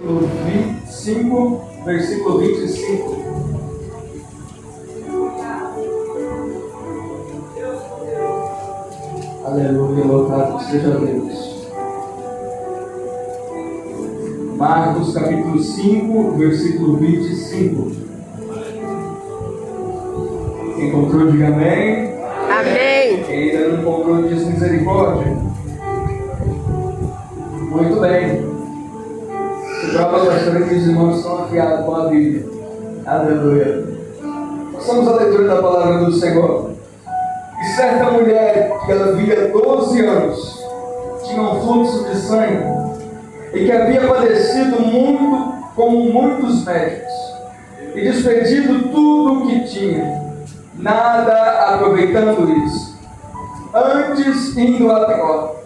25, versículo 25. Aleluia, louvado seja Deus. Marcos capítulo 5, versículo 25. Quem encontrou, diga amém. Amém. Quem ainda não encontrou, diz misericórdia. Muito bem. O próprio pastor e os irmãos estão afiados com a Bíblia. Aleluia. Passamos a leitura da palavra do Senhor. E certa mulher que havia 12 anos tinha um fluxo de sangue e que havia padecido muito como muitos médicos e despedido tudo o que tinha, nada aproveitando isso, antes indo a pior.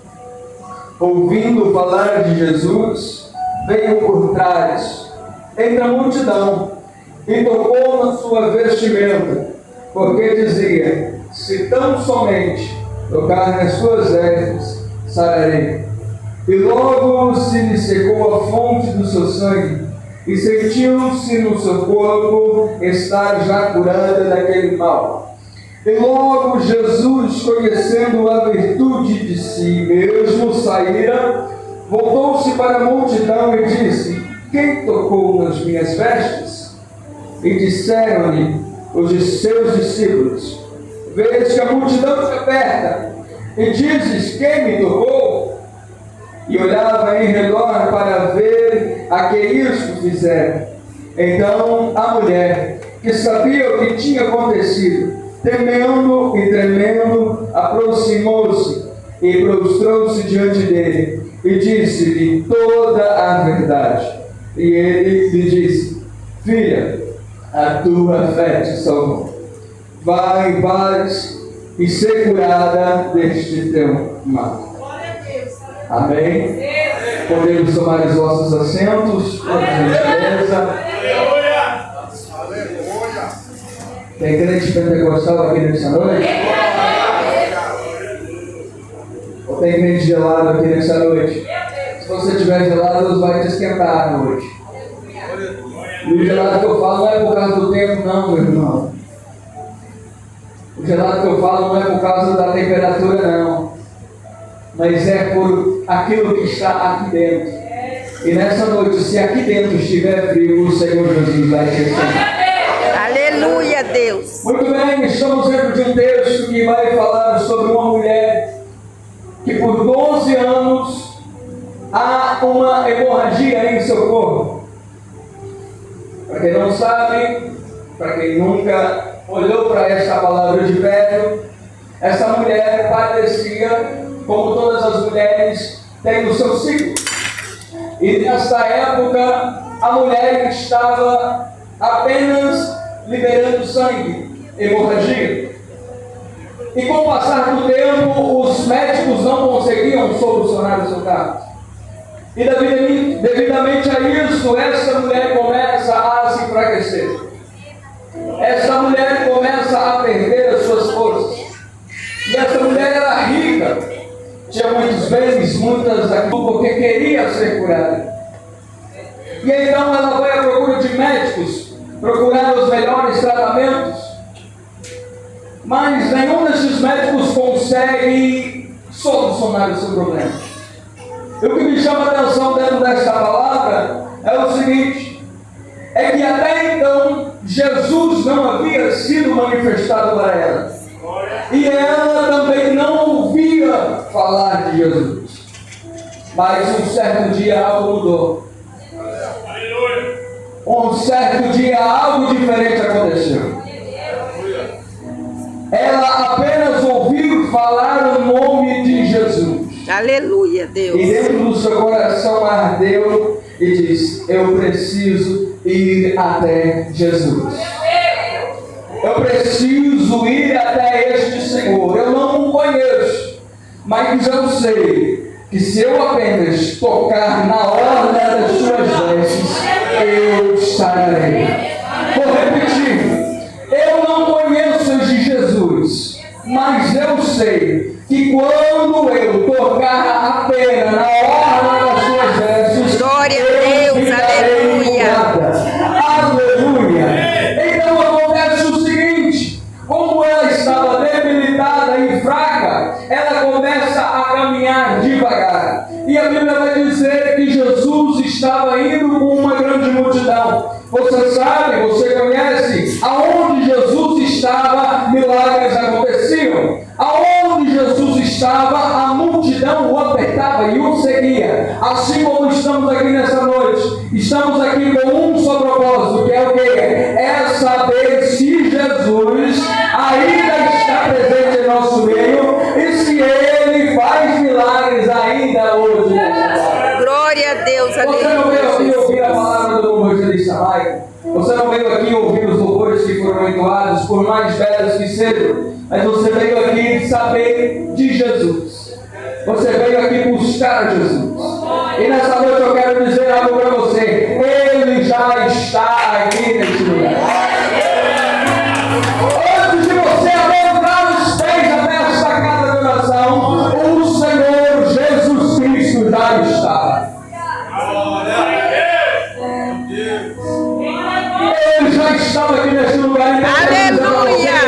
Ouvindo falar de Jesus, veio por trás, entre a multidão, e tocou na sua vestimenta, porque dizia: se tão somente tocar nas suas vestes, sararei. E logo se lhe secou a fonte do seu sangue, e sentiu-se no seu corpo estar já curada daquele mal. E logo Jesus, conhecendo a virtude de si mesmo, saíra, voltou-se para a multidão e disse: quem tocou nas minhas vestes? E disseram-lhe os seus discípulos: vês que a multidão te aperta, e dizes: quem me tocou? E olhava em redor para ver a que isto fizeram. Então a mulher, que sabia o que tinha acontecido, temendo e tremendo, aproximou-se e prostrou-se diante dele, e disse-lhe toda a verdade. E ele lhe disse: filha, a tua fé te salvou. Vai em paz e ser curada deste teu mal. Amém? Podemos tomar os vossos assentos, por gentileza. Tem crente pentecostal aqui nessa noite? Ou tem crente gelado aqui nessa noite? Se você estiver gelado, Deus vai te esquentar à noite. E o gelado que eu falo não é por causa do tempo, não, meu irmão. O gelado que eu falo não é por causa da temperatura, não. Mas é por aquilo que está aqui dentro. E nessa noite, se aqui dentro estiver frio, o Senhor Jesus vai te esquentar. Aleluia, Deus. Muito bem, estamos dentro de um texto que vai falar sobre uma mulher que por 12 anos há uma hemorragia em seu corpo. Para quem não sabe, para quem nunca olhou para essa palavra de perto, essa mulher padecia, como todas as mulheres têm o seu ciclo. E nessa época, a mulher estava apenas liberando sangue, hemorragia. E com o passar do tempo, os médicos não conseguiam solucionar o seu caso. E devidamente a isso, essa mulher começa a se enfraquecer. Essa mulher começa a perder as suas forças. E essa mulher era rica, tinha muitos bens, muitas aquilo, porque queria ser curada. E então ela vai à procura de médicos, procurar os melhores tratamentos, mas nenhum desses médicos consegue solucionar o seu problema. E o que me chama a atenção dentro desta palavra é o seguinte: é que até então Jesus não havia sido manifestado para ela, e ela também não ouvia falar de Jesus. Mas um certo dia algo mudou. Um certo dia algo diferente aconteceu. Ela apenas ouviu falar o nome de Jesus. Aleluia, Deus. E dentro do seu coração ardeu e disse: eu preciso ir até Jesus. Eu preciso ir até este Senhor. Eu não o conheço, mas eu sei que se eu apenas tocar na orla das suas vestes, eu sararei. Vou repetir: eu não conheço este Jesus, mas eu sei que quando eu tocar apenas na orla das suas vestes, Glória a eu Deus. ficarei curada. Aleluia. Então acontece o seguinte: como ela estava debilitada e fraca, ela começa a caminhar devagar. E a Bíblia vai dizer que Jesus estava indo com uma grande multidão. Você sabe, você conhece, aonde Jesus estava, milagres aconteciam. Aonde Jesus estava, a multidão o apertava e o seguia. Assim como estamos aqui nessa noite, estamos aqui com um só propósito, que é o quê? É saber se Jesus ainda está presente em nosso meio e se Ele faz milagres ainda hoje. Glória a Deus, Você não veio aqui ouvir a palavra do evangelista Maico. Você não veio aqui ouvir os louvores que foram entoados, por mais belos que sejam. Mas você veio aqui saber de Jesus. Você veio aqui buscar Jesus. E nessa noite eu quero dizer algo para você. Ele já está aqui neste lugar. Antes de você adentrar os pés até esta casa de oração, o Senhor Jesus Cristo já está. Ele já estava aqui neste lugar. Aleluia!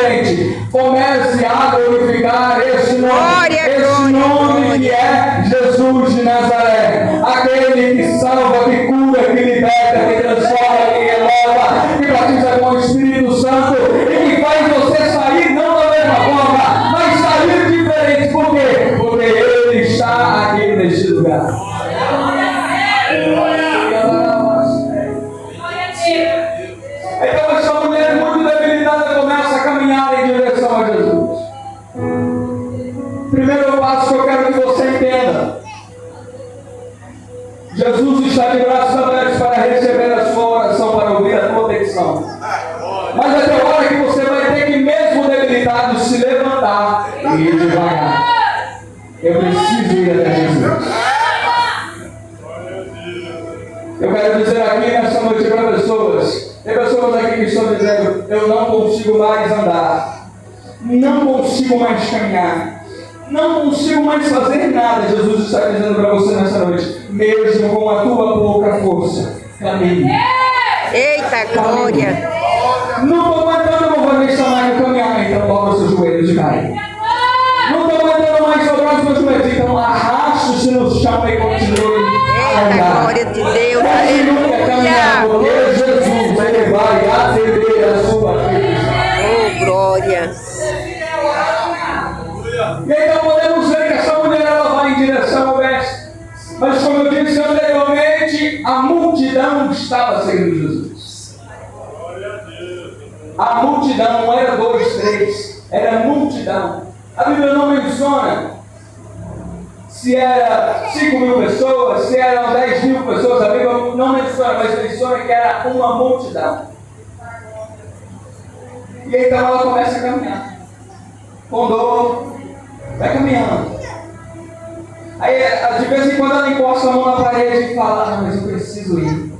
Comece a glorificar esse nome que é Jesus de Nazaré. Aquele que salva, que cura, que liberta, que transforma, que renova, que batiza com o Espírito Santo e que faz você sair não da mesma forma, mas sair diferente. Por quê? Porque Ele está aqui neste lugar. Então essa mulher muito debilitada começa a caminhar em direção a Jesus. Primeiro passo que eu quero que você entenda: Jesus está de braços abertos para receber a sua oração, para ouvir a tua petição. Mas até a hora que você vai ter que, mesmo debilitado, se levantar e ir devagar. Eu preciso ir até Jesus. Eu quero dizer aqui nessa noite para pessoas, tem pessoas aqui que estão dizendo: eu não consigo mais andar, não consigo mais caminhar, não consigo mais fazer nada. Jesus está dizendo para você nessa noite: mesmo com a tua pouca força, caminhe. Eita glória! Não estou aguentando, eu vou deixar mais caminhar, então dobra os seus joelhos e cai. Não estou aguentando mais dobrar os meus joelhos, então arraste-se no chão e continue. Eita glória de Deus! Aleluia! Porque Jesus, Ele vai atender a sua vida. Oh, glória! E então podemos ver que essa mulher ela vai em direção ao mestre. Mas como eu disse anteriormente, a multidão estava seguindo Jesus. A multidão não era 2, 3, era multidão. A Bíblia não menciona se era 5.000 pessoas, se eram 10.000 pessoas. A Bíblia não menciona, mas menciona que era uma multidão. E então ela começa a caminhar com dor, vai caminhando. Aí de vez em quando ela encosta a mão na parede e fala: não, mas eu preciso ir.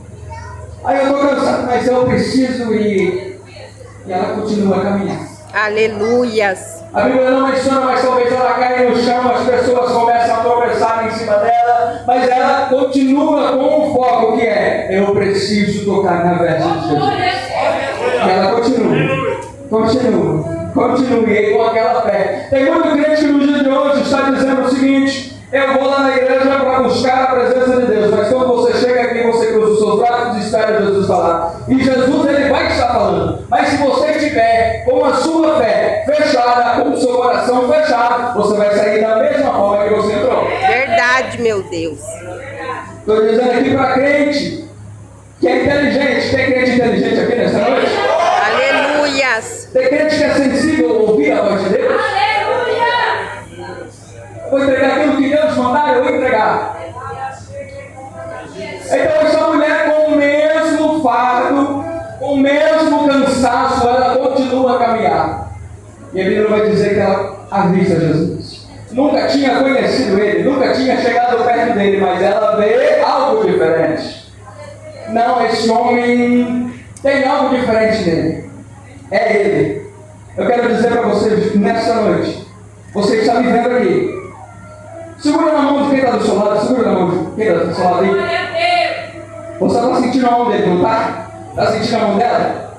Aí eu estou cansado, mas eu preciso ir. E ela continua a caminhar. Aleluias! A Bíblia não menciona, mas talvez ela caia no chão, as pessoas começam a tropeçar em cima dela, mas ela continua com um foco que é: eu preciso tocar na veste de Jesus. E ela continua, e com aquela fé. Tem muito crente que no dia de hoje está dizendo o seguinte: eu vou lá na igreja para buscar a presença de Deus, mas quando você chega aqui, você cruza os seus braços e espera Jesus falar. E Jesus, Ele vai estar falando. Mas se você estiver com a sua fé fechada, com o seu coração fechado, você vai sair da mesma forma que você entrou. Verdade, meu Deus! Estou dizendo aqui para crente que é inteligente. Tem crente inteligente aqui nessa noite? Aleluias! Tem crente que é sensível a ouvir a voz de Deus? Vou entregar aquilo que Deus mandar, eu vou entregar. Então essa mulher, com o mesmo fardo, com o mesmo cansaço, ela continua a caminhar. E a Bíblia vai dizer que ela avisa Jesus. Nunca tinha conhecido Ele, nunca tinha chegado perto dele, mas ela vê algo diferente. Não, esse homem tem algo diferente nele. É Ele. Eu quero dizer para vocês nessa noite: você está me vendo aqui. Segura na mão de quem está do seu lado, segura na mão de quem está do seu lado aí. Você está sentindo a mão dele, não está? Está sentindo a mão dela?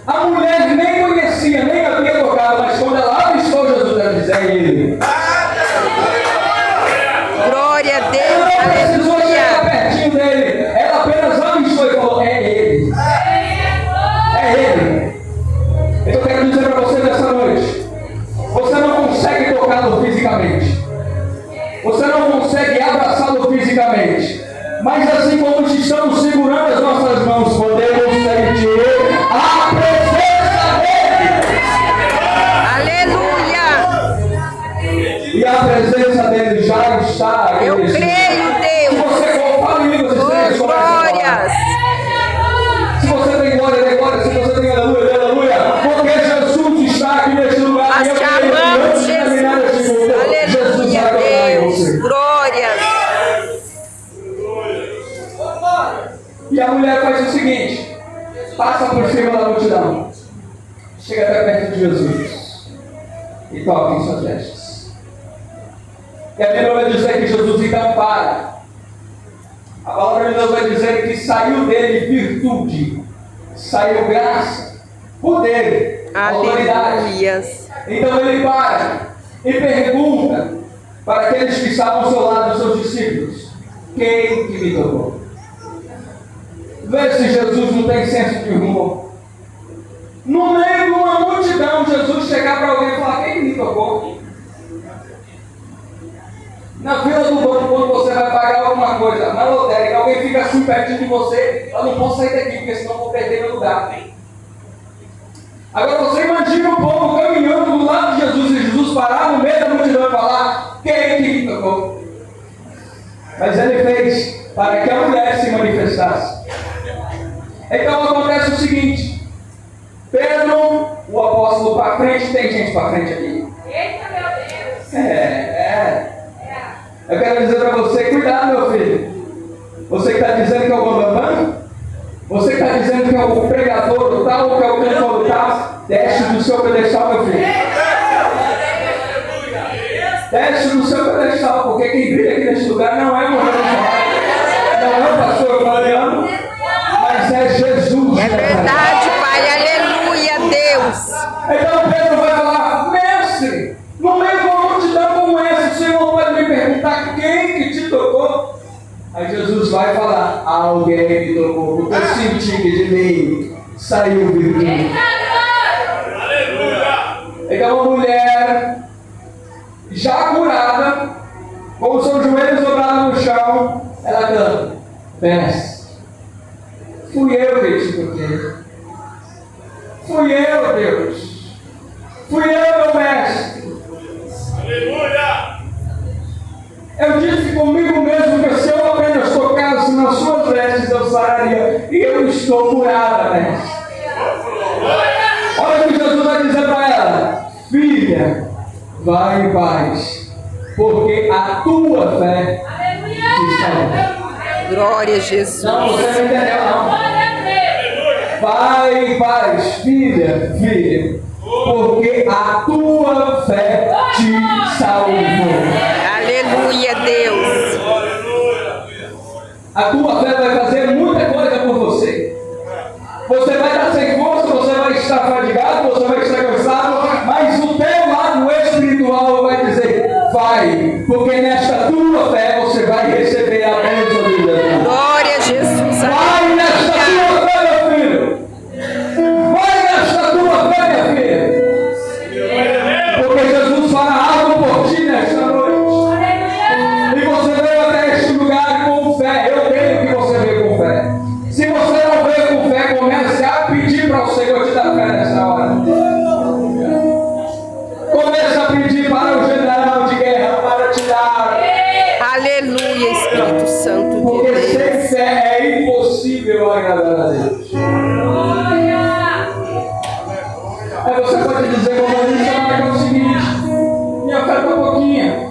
A mulher nem conhecia, nem havia tocado, mas quando ela avistou Jesus, ela disse: é ele. Glória a Deus. Ela não precisou chegar Aleluia. pertinho dele. Ela apenas avistou e falou: é ele. É ele. Eu quero dizer para você nessa noite: você não consegue tocá-lo fisicamente. Você não consegue abraçá-lo fisicamente. Mas assim como estamos segurando as nossas mãos, podemos sentir a presença dele. Aleluia. E a presença dele já está aqui. Eu creio, Se Deus. você fala em línguas estranhas, Oh, comece a falar. glórias. Se você tem glória, dê glória. Se você tem aleluia, dê aleluia. Porque Jesus está aqui neste lugar. Nós E eu te creio que amamos, antes de terminar este Jesus. culto, Jesus Aleluia, vai tocar em Deus. você. Glórias. E a mulher faz o seguinte: passa por cima da multidão, chega até perto de Jesus e toca em suas vestes. E a Bíblia vai dizer que Jesus então para. A palavra de Deus vai dizer que saiu dele virtude, saiu graça, poder, autoridade. Aleluias. Então ele para e pergunta para aqueles que estavam ao seu lado, os seus discípulos: quem que me tocou? Vê se Jesus não tem senso de humor. No meio de uma multidão, Jesus chegar para alguém e falar: quem que me tocou? Na fila do banco, quando você vai pagar alguma coisa, na lotérica, alguém fica assim pertinho de você: eu não posso sair daqui, porque senão eu vou perder meu lugar. Agora você imagina o povo caminhando do lado de Jesus e Jesus parar no meio da multidão e falar: quem que me tocou? Mas ele fez para que a mulher se manifestasse. Então acontece o seguinte: Pedro, o apóstolo, para frente. Tem gente para frente aqui? Eita, meu Deus! Eu quero dizer para você: cuidado, meu filho. Você que está dizendo que é o bambambam, você que está dizendo que é o pregador do tal, que é o cantor do tal, desce do seu pedestal, meu filho. Desce do seu pedestal, porque quem brilha aqui nesse lugar não é o não é o pastor Fabiano, mas é Jesus. É verdade, Pai. Aleluia, Deus. Então Pedro vai falar: mestre, no meio de uma multidão como essa, o Senhor pode me perguntar quem que te tocou? Aí Jesus vai falar: alguém me tocou, porque eu senti que de mim saiu virtude. Então a mulher, já curada, com os seus joelhos dobrados no chão, ela canta: mestre, fui eu que te toquei. Fui eu, Deus. Fui eu, meu mestre. Aleluia! Eu disse comigo mesmo que se eu apenas tocasse nas suas vestes, eu sararia. E eu estou curada, mestre. Olha o que Jesus vai dizer para ela: filha, vai em paz, porque a tua fé te salva. Glória a Jesus. Não, você não entendeu, não. Vai em paz, filha, porque a tua fé te salvou. Aleluia, Deus. A tua fé vai fazer muita coisa por você. Você vai estar sem força, você vai estar fadigado, você vai estar cansado, mas o teu lado espiritual vai dizer: vai, porque nesta tua fé você vai receber a bênção de Deus. Glória a Jesus. Vai nesta Aleluia. tua fé, meu filho. Vai nesta tua fé, minha filha. Porque Jesus fará algo por ti nesta noite. E você veio até este lugar com fé. Eu creio que você veio com fé. Se você não veio com fé, comece a pedir para o Senhor te dar fé nessa hora. Comece a pedir para o general de guerra para te dar. Aleluia, Espírito Santo de Porque Deus. sem fé é impossível agradar a Deus. Aí você pode dizer, como eu disse, que é o seguinte: me oferta um pouquinho.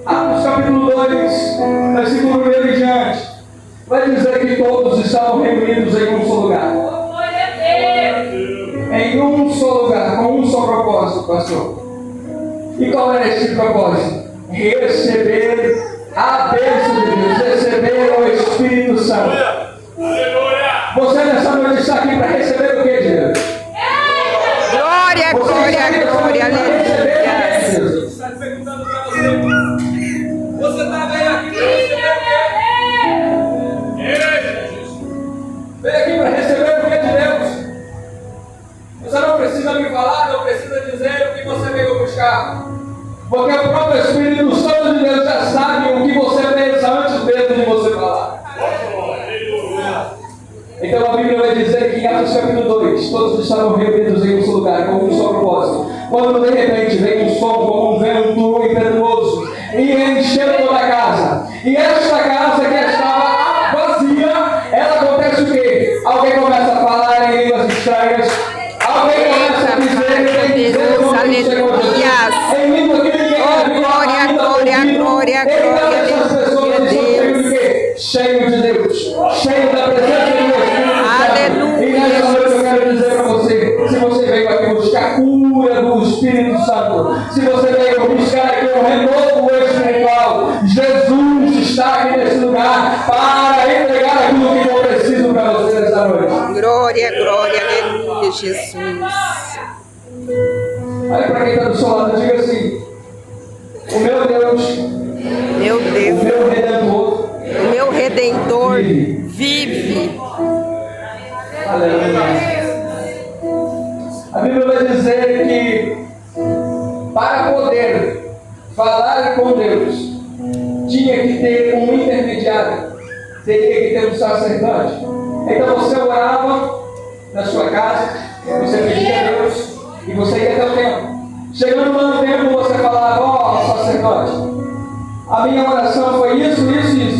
Atos capítulo 2, versículo 1 em diante, vai dizer que todos estavam reunidos em um só lugar. Em um só lugar, com um só propósito, pastor. E qual era esse propósito? Receber a bênção de Deus, receber o Espírito Santo. Aleluia! Você nessa noite está aqui para receber o que de Deus? Glória, Você glória, está aqui nessa noite glória, para receber o que aleluia. de Deus? Está perguntando para você. Você está bem aqui para receber o quê? Vem aqui para receber o que de Deus. Você não precisa me falar, não precisa dizer o que você veio buscar. Porque o próprio Espírito Santo de Deus já sabe o que você pensa antes mesmo de você falar. Então a Bíblia vai dizer que em Atos capítulo 2, todos estavam reunidos em um só lugar, com um só propósito. Quando de repente vem um som como um vento impetuoso e encheu toda a casa. E esta casa que estava vazia, ela acontece o quê? Alguém começa a falar em línguas estranhas. Alguém começa a dizer o nome do Senhor Jesus. Em língua que ninguém glória, glória, glória, glória, aleluia. Cheio de Deus, cheio da presença de Deus. Aleluia. E nessa noite eu quero dizer para você, se você veio aqui buscar cura do Espírito Santo, se você veio buscar aqui um renovo espiritual, Jesus está aqui nesse lugar para entregar aquilo que eu preciso para você nessa noite. Glória, glória, aleluia, Jesus. Olha para quem está do seu lado, diga assim: o meu Deus, Meu o Deus, meu Redentor, o meu Redentor vive. aleluia. A Bíblia vai dizer que para poder falar com Deus, tinha que ter um intermediário, teria que ter um sacerdote. Então você orava na sua casa, você pedia a Deus e você ia até o templo. Chegando lá no templo, você falava: ó, sacerdote, a minha oração foi isso.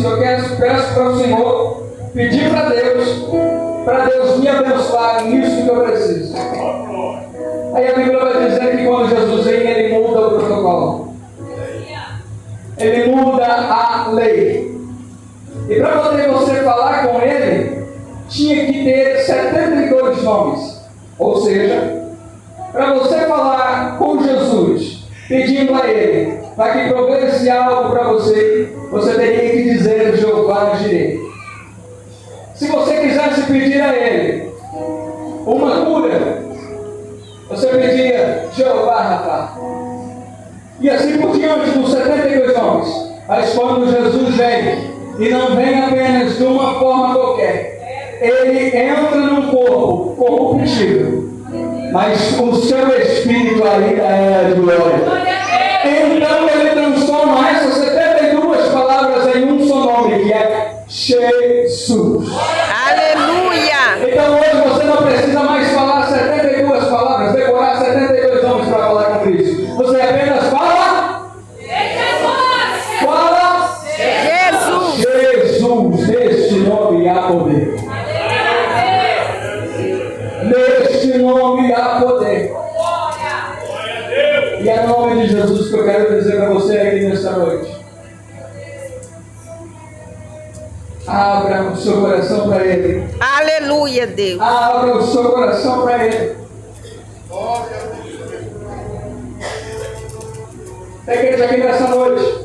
Eu peço para o Senhor, pedir para Deus me abençoar nisso que eu preciso. Aí a Bíblia vai dizer que quando Jesus vem, ele muda o protocolo. Ele muda a lei. E para poder você falar com ele, tinha que ter 72 nomes. Ou seja, para você falar com Jesus, pedindo a ele para que provesse algo para você, você teria que dizer Jeová Jireh. Se você quisesse pedir a ele uma cura, você pedia Jeová Rapá. E assim por diante, dos 72 homens. Mas quando Jesus vem, e não vem apenas de uma forma qualquer, ele entra num corpo corruptível, mas o seu espírito ainda é de glória. Então ele transforma essas 72 palavras em um só nome, que é Jesus. Aleluia. Então hoje você não precisa mais falar 72 palavras, decorar 72 nomes para falar com Cristo. Você apenas fala. Fala. Jesus. Jesus, neste nome há poder. Neste nome há poder. E é nome de Jesus que eu quero dizer para você aqui nesta noite. Abra o seu coração para Ele. Aleluia, Deus. Abra o seu coração para Ele. Tem gente aqui nessa noite.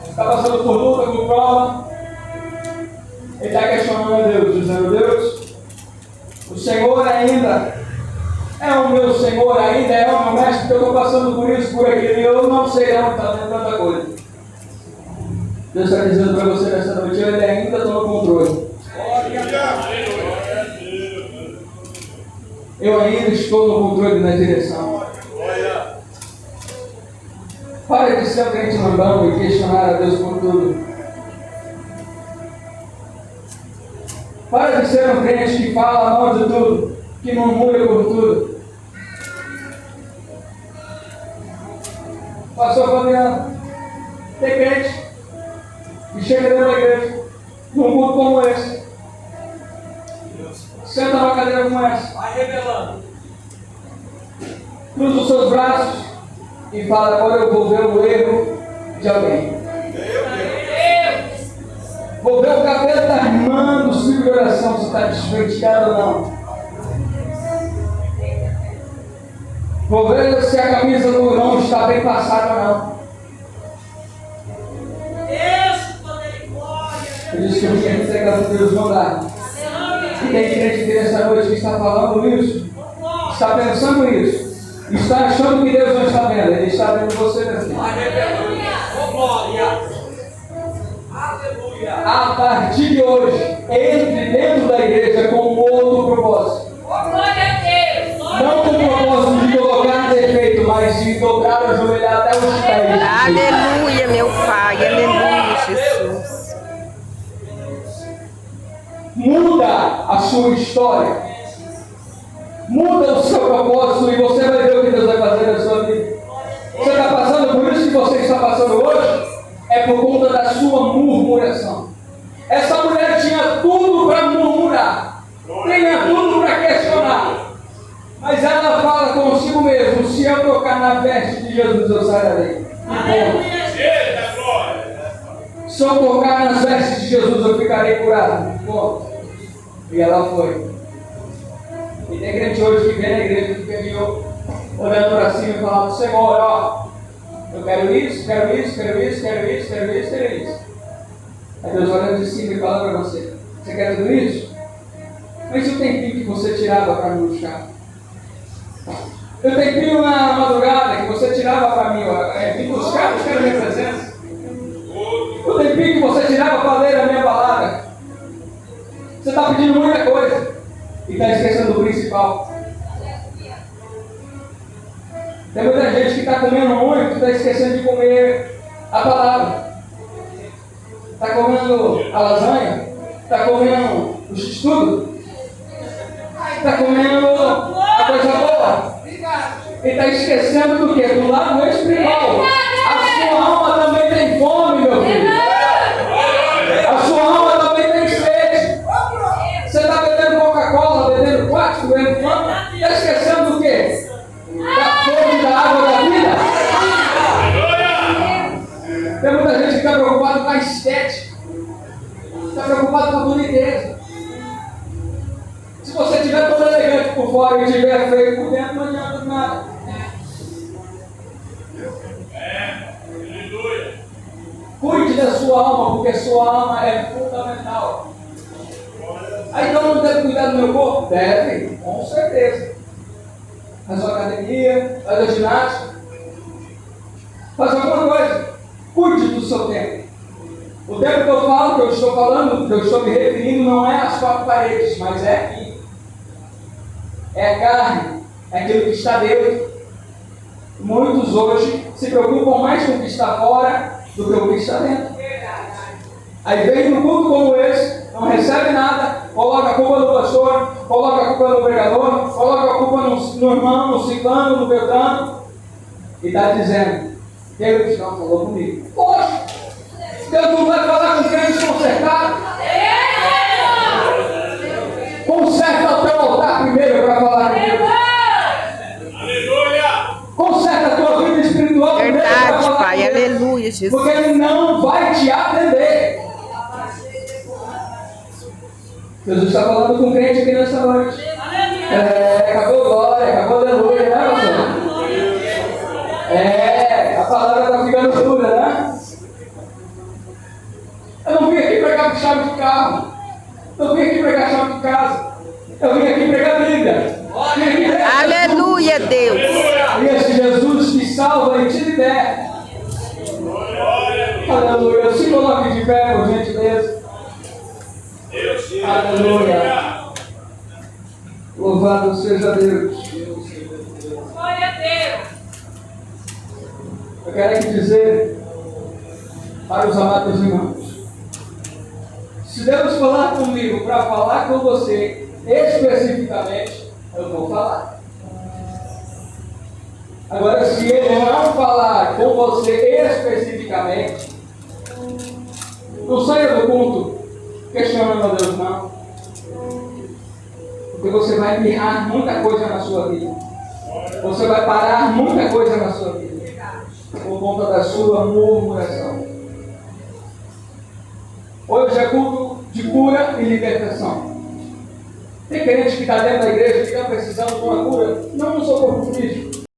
Está passando por luta, por prova. Ele está questionando a Deus, dizendo: Deus, o Senhor ainda é o meu Senhor, ainda é o meu mestre, porque eu estou passando por isso, por aquilo, e eu não sei de onde está vendo tanta coisa. Deus está dizendo para você nessa noite: Ele ainda está no controle. Eu ainda estou no controle, na direção. Para de ser um crente mandão e questionar a Deus por tudo. Para de ser um crente que fala mal de tudo, que murmura por tudo. Pastor Fabiano, tem crente que chega dentro da igreja, num culto como esse, senta numa cadeira como essa, Vai revelando. cruza os seus braços e fala: agora eu vou ver o erro de alguém. Vou ver o cabelo da irmã do ciclo de oração, se está despenteado ou não. Vou ver se a camisa do irmão está bem passada ou não. Eu disse que eu vim aqui entregar para Deus mandar. E tem crente aqui nessa noite que está falando isso, está pensando isso, está achando que Deus não está vendo. Ele está vendo você, meu filho. A partir de hoje, entre dentro da igreja com um outro propósito. Não com o propósito de colocar defeito, mas de dobrar o joelho até os pés. Aleluia, meu Pai. Aleluia, Jesus. Muda a sua história. Muda o seu propósito e você vai ver o que Deus vai fazer na sua vida. Você está passando por isso que você está passando hoje? É por conta da sua murmuração. Essa mulher tinha tudo para murmurar. Tinha tudo para questionar. Mas ela fala consigo mesmo: se eu tocar na veste de Jesus, eu sairei. Se eu tocar nas vestes de Jesus, eu ficarei curado. Ponto. E ela foi. E tem crente hoje que vem na igreja e fica ali olhando para cima e falando: Senhor, ó, eu quero isso, quero isso, quero isso, quero isso, quero isso, quero isso. Aí Deus olha de cima e fala para você: você quer tudo isso? Mas e o tempinho que você tirava para me buscar? O tempinho na madrugada que você tirava para mim, me buscar a minha presença? O tempinho que você tirava para ler a minha palavra? Você está pedindo muita coisa e está esquecendo do principal. Tem muita gente que está comendo muito e está esquecendo de comer a palavra. Está comendo a lasanha, está comendo o x-tudo, está comendo a coisa boa e está esquecendo do que? Do lado espiritual. A sua alma também tem fome, meu filho. A sua alma também tem sede. Você está bebendo Coca-Cola, bebendo plástico, bebendo fanta, está esquecendo do quê? Da fonte da água da vida. Tem muita gente que está preocupada com a estética, está preocupado com a boniteza. Se você estiver todo elegante por fora e estiver feio por dentro, não adianta nada. Cuide da sua alma, porque sua alma é fundamental. Aí então não deve cuidar do meu corpo? Deve, com certeza. Faz uma academia, faz a ginástica, faz alguma coisa. Cuide do seu tempo. O tempo que eu falo, que eu estou falando, que eu estou me referindo, não é às quatro paredes, mas é aqui. É a carne, é aquilo que está dentro. Muitos hoje se preocupam mais com o que está fora do que o que está dentro. Aí vem num culto como esse, não recebe nada, coloca a culpa no pastor, coloca a culpa no pregador, coloca a culpa no irmão, no ciclano, no beltrano, e está dizendo: Deus não falou comigo. Poxa, Deus não vai falar com quem desconsertado? Conserta o teu altar primeiro para falar com Deus. Conserta a tua vida espiritual primeiro para Verdade, falar Pai. com Deus. Aleluia, Jesus. Porque Ele não vai te atender. Jesus está falando com o crente aqui nessa noite. Acabou glória, acabou aleluia, né, pastor? A palavra está ficando dura, né? Eu não vim aqui pregar chave de carro. Eu vim aqui pregar chave de casa. Eu vim aqui pregar Bíblia. Aleluia, Deus. E esse Jesus que salva e te liberta. Aleluia. Se coloque de pé, por gentileza. Aleluia. Louvado seja Deus. Glória a Deus. Eu quero aqui dizer para os amados irmãos: se Deus falar comigo para falar com você especificamente, eu vou falar. Agora, se Ele não falar com você especificamente, não saia do culto questionando a Deus, não. Porque você vai mirrar muita coisa na sua vida. Você vai parar muita coisa na sua vida por conta da sua murmuração. Hoje é culto de cura e libertação. Tem crente que está dentro da igreja que está precisando de uma cura, não no seu corpo físico,